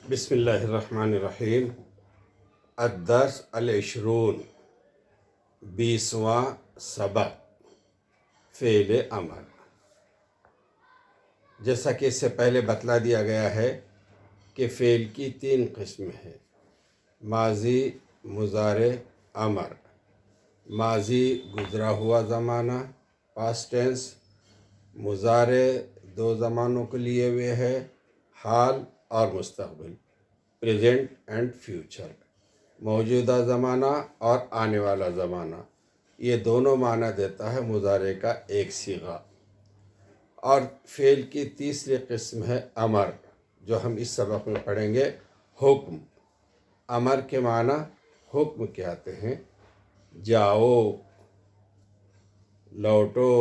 بسم اللہ الرحمن الرحیم۔ الدرس العشرون، 20واں سبق، فعل امر۔ جیسا کہ اس سے پہلے بتلا دیا گیا ہے کہ فعل کی 3 قسم ہیں: ماضی، مضارع، امر۔ ماضی گزرا ہوا زمانہ، پاسٹ ٹینس۔ مضارع 2 زمانوں کے لیے ہوئے ہے، حال اور مستقبل، پریزنٹ اینڈ فیوچر۔ موجودہ زمانہ اور آنے والا زمانہ، یہ دونوں معنی دیتا ہے مضارع کا ایک صیغہ۔ اور فعل کی تیسری قسم ہے امر، جو ہم اس سبق میں پڑھیں گے، حکم۔ امر کے معنی حکم کے آتے ہیں: جاؤ، لوٹو،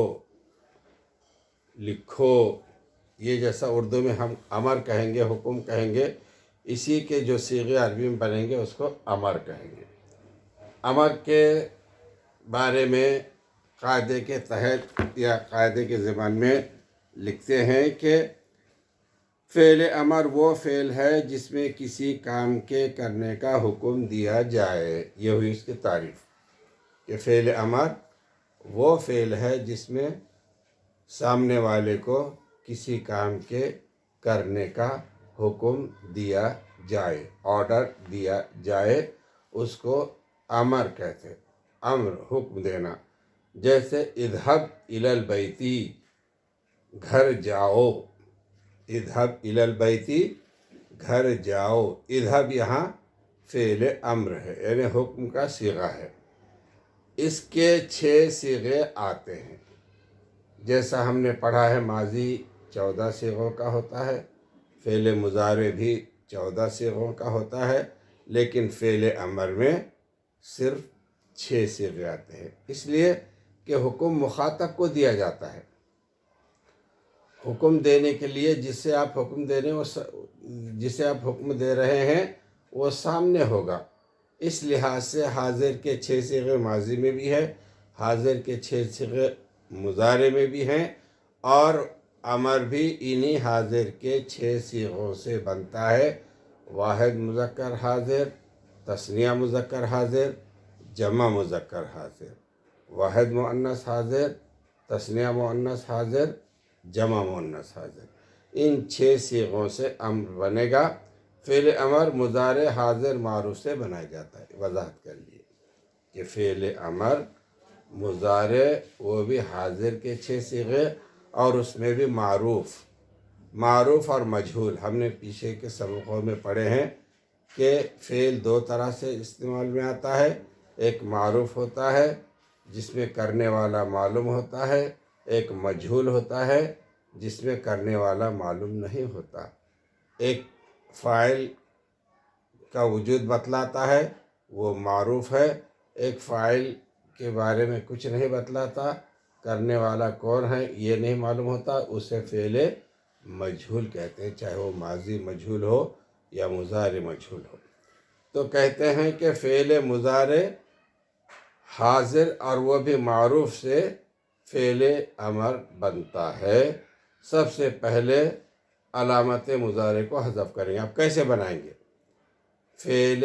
لکھو۔ یہ جیسا اردو میں ہم امر کہیں گے، حکم کہیں گے، اسی کے جو صیغے عربی میں بنیں گے اس کو امر کہیں گے۔ امر کے بارے میں قاعدے کے تحت یا قاعدے کے زبان میں لکھتے ہیں کہ فعل امر وہ فعل ہے جس میں کسی کام کے کرنے کا حکم دیا جائے۔ یہ ہوئی اس کی تعریف کہ فعل امر وہ فعل ہے جس میں سامنے والے کو کسی کام کے کرنے کا حکم دیا جائے، آرڈر دیا جائے، اس کو امر کہتے ہیں۔ امر، حکم دینا۔ جیسے اذهب الى البیت، گھر جاؤ۔ اذهب الى البیت، گھر جاؤ۔ اذهب یہاں فعل امر ہے، یعنی حکم کا صیغہ ہے۔ اس کے 6 صیغے آتے ہیں۔ جیسا ہم نے پڑھا ہے، ماضی 14 صیغوں کا ہوتا ہے، فعل مضارع بھی 14 صیغوں کا ہوتا ہے، لیکن فعل امر میں صرف 6 صیغے آتے ہیں، اس لیے کہ حکم مخاطب کو دیا جاتا ہے۔ حکم دینے کے لیے جسے آپ حکم دے رہے ہیں وہ سامنے ہوگا۔ اس لحاظ سے حاضر کے 6 صیغے ماضی میں بھی ہے، حاضر کے 6 صیغے مضارع میں بھی ہیں، اور امر بھی انہی حاضر کے 6 صیغوں سے بنتا ہے: واحد مذکر حاضر، تثنیہ مذکر حاضر، جمع مذکر حاضر۔ واحد مؤنث حاضر، تثنیہ مؤنث حاضر، جمع مؤنث حاضر۔ ان 6 صیغوں سے امر بنے گا۔ فعل امر مضارع حاضر معروف سے بنایا جاتا ہے۔ وضاحت کر لیے کہ فعل امر مضارع وہ بھی حاضر کے 6 صیغے، اور اس میں بھی معروف اور مجہول۔ ہم نے پیچھے کے سبقوں میں پڑھے ہیں کہ فعل 2 طرح سے استعمال میں آتا ہے: ایک معروف ہوتا ہے جس میں کرنے والا معلوم ہوتا ہے، ایک مجہول ہوتا ہے جس میں کرنے والا معلوم نہیں ہوتا۔ ایک فاعل کا وجود بتلاتا ہے، وہ معروف ہے۔ ایک فاعل کے بارے میں کچھ نہیں بتلاتا، کرنے والا کون ہے یہ نہیں معلوم ہوتا، اسے فعل مجہول کہتے ہیں، چاہے وہ ماضی مجہول ہو یا مضارع مجہول ہو۔ تو کہتے ہیں کہ فعل مضارع حاضر اور وہ بھی معروف سے فعل امر بنتا ہے۔ سب سے پہلے علامت مضارع کو حذف کریں گے۔ آپ کیسے بنائیں گے فعل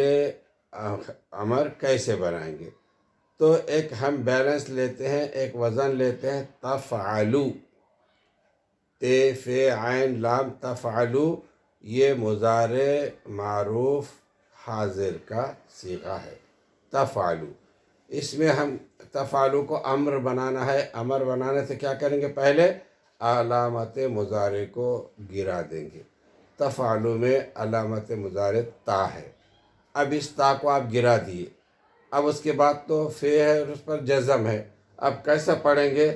امر؟ کیسے بنائیں گے؟ تو ایک ہم بیلنس لیتے ہیں، ایک وزن لیتے ہیں: تفعلو، ت ف عین لام، تفعلو۔ یہ مضارع معروف حاضر کا صیغہ ہے، تفعلو۔ اس میں ہم تفعلو کو امر بنانا ہے۔ امر بنانے سے کیا کریں گے؟ پہلے علامت مضارع کو گرا دیں گے۔ تفعلو میں علامت مضارع تا ہے۔ اب اس تا کو آپ گرا دیے، اب اس کے بعد تو فے ہے اور اس پر جزم ہے۔ اب کیسا پڑھیں گے؟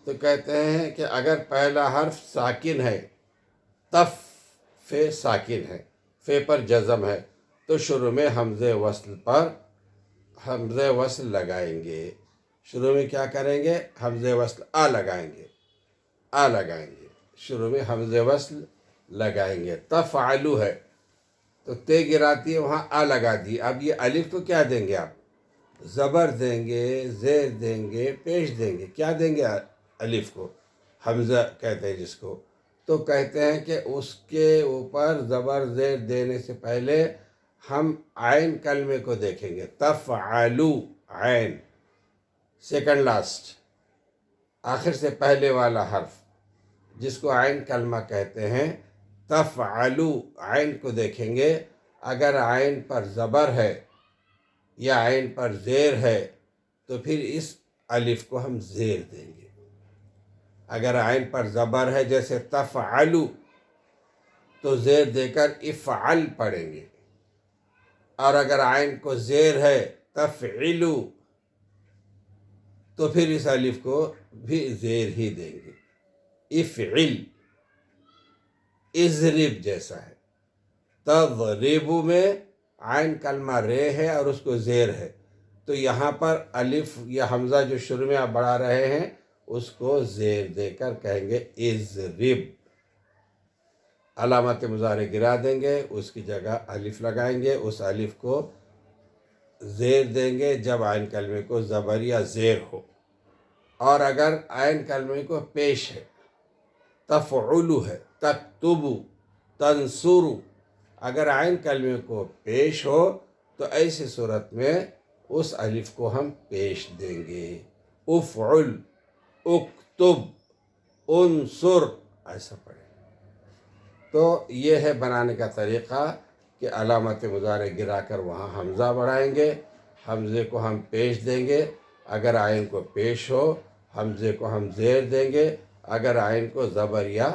تو کہتے ہیں کہ اگر پہلا حرف ساکن ہے، تف فے ساکن ہے، فے پر جزم ہے، تو شروع میں حمزہ وصل لگائیں گے۔ شروع میں کیا کریں گے؟ حمزہ وصل لگائیں گے، شروع میں حمزہ وصل لگائیں گے۔ تفعلو ہے تو تے گراتی ہے، وہاں لگا دی۔ اب یہ الف کو کیا دیں گے؟ آپ زبر دیں گے، زیر دیں گے، پیش دیں گے۔ کیا دیں گے الف کو؟ حمزہ کہتے ہیں جس کو۔ تو کہتے ہیں کہ اس کے اوپر زبر زیر دینے سے پہلے ہم عین کلمے کو دیکھیں گے. تفعلو، عین سیکنڈ لاسٹ، آخر سے پہلے والا حرف جس کو عین کلمہ کہتے ہیں. تفعلو، عین کو دیکھیں گے. اگر عین پر زبر ہے یا عین پر زیر ہے تو پھر اس الف کو ہم زیر دیں گے. اگر عین پر زبر ہے جیسے تفعلو تو زیر دے کر افعل پڑھیں گے. اور اگر عین کو زیر ہے تفعلو تو پھر اس الف کو بھی زیر ہی دیں گے. افعل، اضرب جیسا ہے. تضرب میں عین کلمہ رے ہے اور اس کو زیر ہے، تو یہاں پر الف یا حمزہ جو شروع میں آپ بڑھا رہے ہیں اس کو زیر دے کر کہیں گے اضرب. علامت مضارع گرا دیں گے، اس کی جگہ الف لگائیں گے. اس الف کو زیر دیں گے جب عین کلمے کو زبر یا زیر ہو. اور اگر عین کلمے کو پیش ہے، تفعلو ہے، تکتبو، تنصرو، اگر عین کلمے کو پیش ہو تو ایسی صورت میں اس الف کو ہم پیش دیں گے. افعل، اکتب، انصر، ایسا پڑھیں. تو یہ ہے بنانے کا طریقہ کہ علامت مضارع گرا کر وہاں حمزہ بڑھائیں گے، حمزے کو ہم پیش دیں گے. اگر عین کو پیش ہو حمزے کو ہم زیر دیں گے، اگر عین کو زبر یا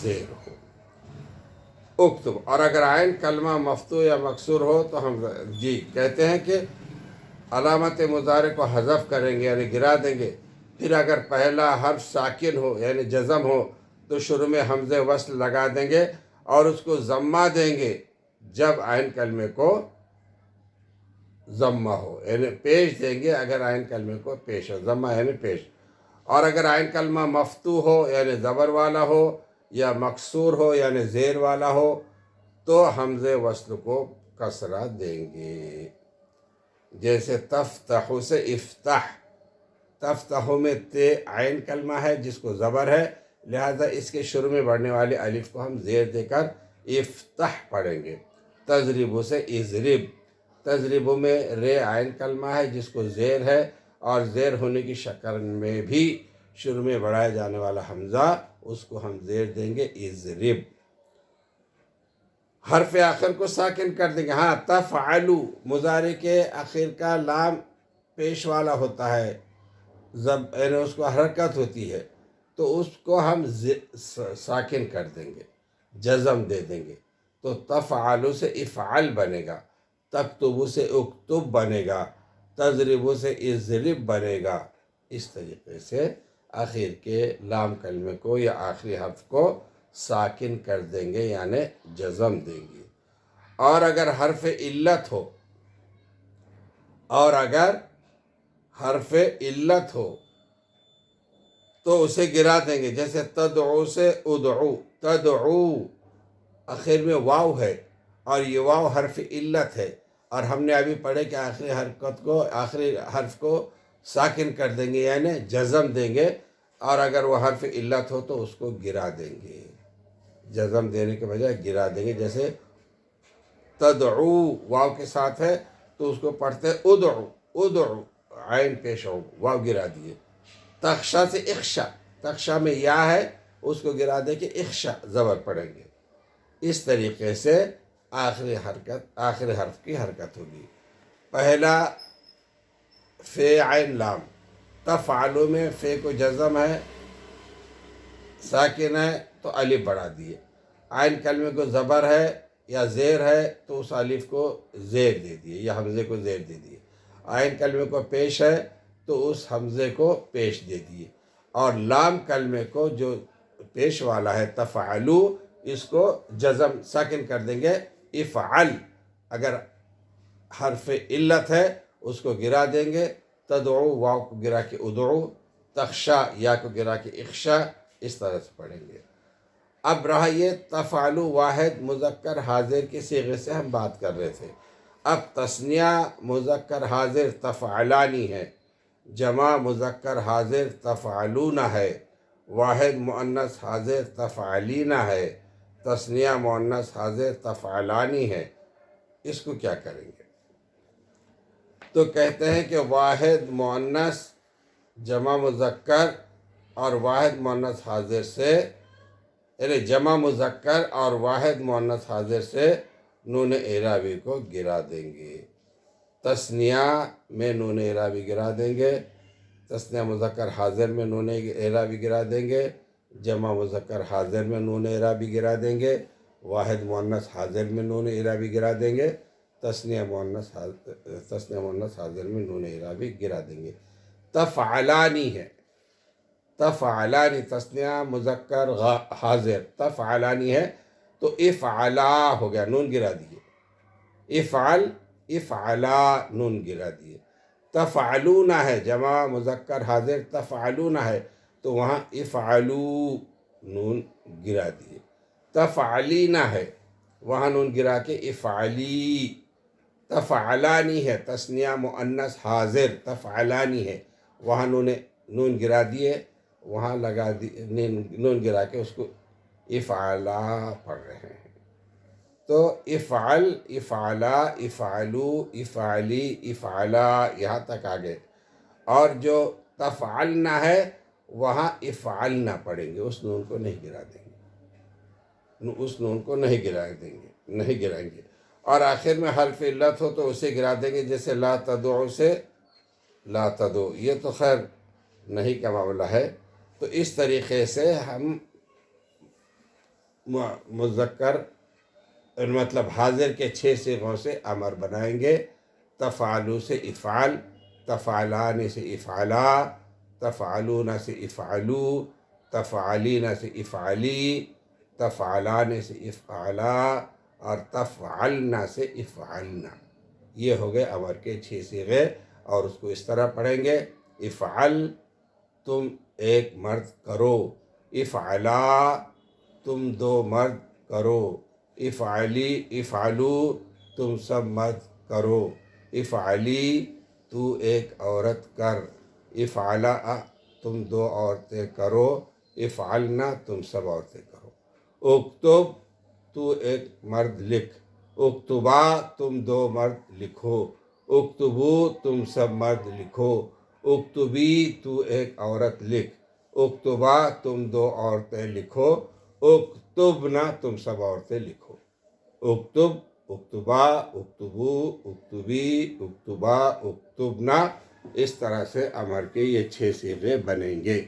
زیر ہو. اکتب. اور اگر عین کلمہ مفتوح یا مکسور ہو تو ہم کہتے ہیں کہ علامت مضارع کو حذف کریں گے یعنی گرا دیں گے. پھر اگر پہلا حرف ساکن ہو یعنی جزم ہو تو شروع میں حمزے وصل لگا دیں گے اور اس کو ضمہ دیں گے جب عین کلمے کو ضمہ ہو یعنی پیش دیں گے. اگر عین کلمے کو پیش ہو، ضمہ یعنی پیش. اور اگر عین کلمہ مفتوح ہو یعنی زبر والا ہو یا مکسور ہو یعنی زیر والا ہو تو حمزے وصل کو کسرہ دیں گے. جیسے تفتح سے افتح. تفتح میں تے عین کلمہ ہے جس کو زبر ہے، لہذا اس کے شروع میں بڑھنے والے الف کو ہم زیر دے کر افتح پڑھیں گے. تضرب سے اضرب. تضرب میں رے عین کلمہ ہے جس کو زیر ہے اور زیر ہونے کی شکل میں بھی شروع میں بڑھایا جانے والا حمزہ اس کو ہم زیر دیں گے اضرب. حرف آخر کو ساکن کر دیں گے. ہاں، تفعلو مضارع کے آخر کا لام پیش والا ہوتا ہے، یعنی اس کو حرکت ہوتی ہے تو اس کو ہم ساکن کر دیں گے، جزم دے دیں گے. تو تفعلو سے افعل بنے گا، تکتبو سے اکتب بنے گا، تضربو سے اضرب بنے گا. اس طریقے سے آخر کے لام کلمے کو یا آخری حرف کو ساکن کر دیں گے یعنی جزم دیں گے. اور اگر حرف علت ہو تو اسے گرا دیں گے. جیسے تدعو سے ادعو. تدعو آخر میں واو ہے اور یہ واو حرف علت ہے اور ہم نے ابھی پڑھے کہ آخری حرف کو ساکن کر دیں گے یعنی جزم دیں گے. اور اگر وہ حرف علت ہو تو اس کو گرا دیں گے، جزم دینے کے بجائے گرا دیں گے. جیسے تدعو واو کے ساتھ ہے تو اس کو پڑھتے ادعو. ادعو عین پیش ہو، واو گرا دیے. تخشا سے اخشا. تخشا میں یا ہے اس کو گرا دے کے اخشا زبر پڑھیں گے. اس طریقے سے آخری حرف کی حرکت ہوگی. پہلا فے عین لام. تفعلو میں فے کو جزم ہے، ساکن ہے تو الف بڑھا دیے. عین کلمے کو زبر ہے یا زیر ہے تو اس الف کو زیر دے دیے یا حمزے کو زیر دے دیے. عین کلمے کو پیش ہے تو اس حمزے کو پیش دے دیے. اور لام کلمے کو جو پیش والا ہے تفعلو اس کو جزم ساکن کر دیں گے افعل. اگر حرف علت ہے اس کو گرا دیں گے. تدعو واو کو گرا کے ادعو، تخشا یا کو گرا کے اخشا، اس طرح سے پڑھیں گے. اب رہا یہ تفعلو واحد مذکر حاضر کی صیغے سے ہم بات کر رہے تھے. اب تثنیہ مذکر حاضر تفعلانی ہے، جمع مذکر حاضر تفعلون ہے، واحد مؤنث حاضر تفعلینا ہے، تثنیہ مؤنث حاضر تفعلانی ہے، اس کو کیا کریں گے؟ تو کہتے ہیں کہ واحد مؤنث جمع مذکر اور واحد مؤنث حاضر سے، یعنی جمع مذکر اور واحد مؤنث حاضر سے نون اعرابی کو گرا دیں گے۔ تثنیہ میں نون اعرابی گرا دیں گے، تثنیہ مذکر حاضر میں نون اعرابی گرا دیں گے، جمع مذکر حاضر میں نون اعرابی گرا دیں گے، واحد مؤنث حاضر میں نون اعرابی گرا دیں گے، تثنیہ مؤنث حاضر میں نون اعرابی گرا دیں گے۔ تفعلانی ہے، تفعلانی تثنیہ مذکر حاضر تفعلانی ہے، تو افعلا ہو گیا، نون گرا دیے، افعل افعلا نون گرا دیے۔ تفعلون ہے جمع مذکر حاضر تفعلون ہے، تو وہاں افعلو نون گرا دیے۔ تفعلین ہے، وہاں نون گرا کے افعلی۔ تفعلانی ہے تثنیہ مؤنث حاضر تفعلانی ہے، وہاں نون گرا دیے، وہاں لگا دی نون گرا کے اس کو افعلا پڑھ رہے ہیں۔ تو افعل افعلا افعلو افعلی افعلا یہاں تک آگے، اور جو تفعلنا ہے وہاں افعلنا پڑھیں گے، اس نون کو نہیں گرا دیں گے، اس نون کو نہیں گرائیں گے۔ اور آخر میں حرف علت ہو تو اسے گرا دیں گے، جیسے لا تدعو سے لا تدعو، یہ تو خیر نہیں کا معاملہ ہے۔ تو اس طریقے سے ہم مذکر مطلب حاضر کے 6 صیغوں سے امر بنائیں گے۔ تفعلو سے افعل، تفعلان سے افعلا، تفعلون سے افعلو، تفعلین سے افعلی، تفعلان سے افعلا، اور تفعلنا سے افعلنا۔ یہ ہو گئے امر کے 6 صیغے، اور اس کو اس طرح پڑھیں گے: افعل تم ایک مرد کرو، افعلا تم 2 مرد کرو، افعلی افعلو تم سب مرد کرو، افعلی تو ایک عورت کر، افعلا تم 2 عورتیں کرو، افعلنا تم سب عورتیں کرو۔ اکتب تو ایک مرد لکھ، اکتبا تم 2 مرد لکھو، اکتبو تم سب مرد لکھو، اکتبی تو ایک عورت لکھ، اکتبا تم 2 عورتیں لکھو، اکتبنا تم سب عورتیں لکھو۔ اکتب، اکتبا، اکتبو، اکتبی، اکتبا، اکتبنا، اس طرح سے امر کے یہ 6 صیغے بنیں گے۔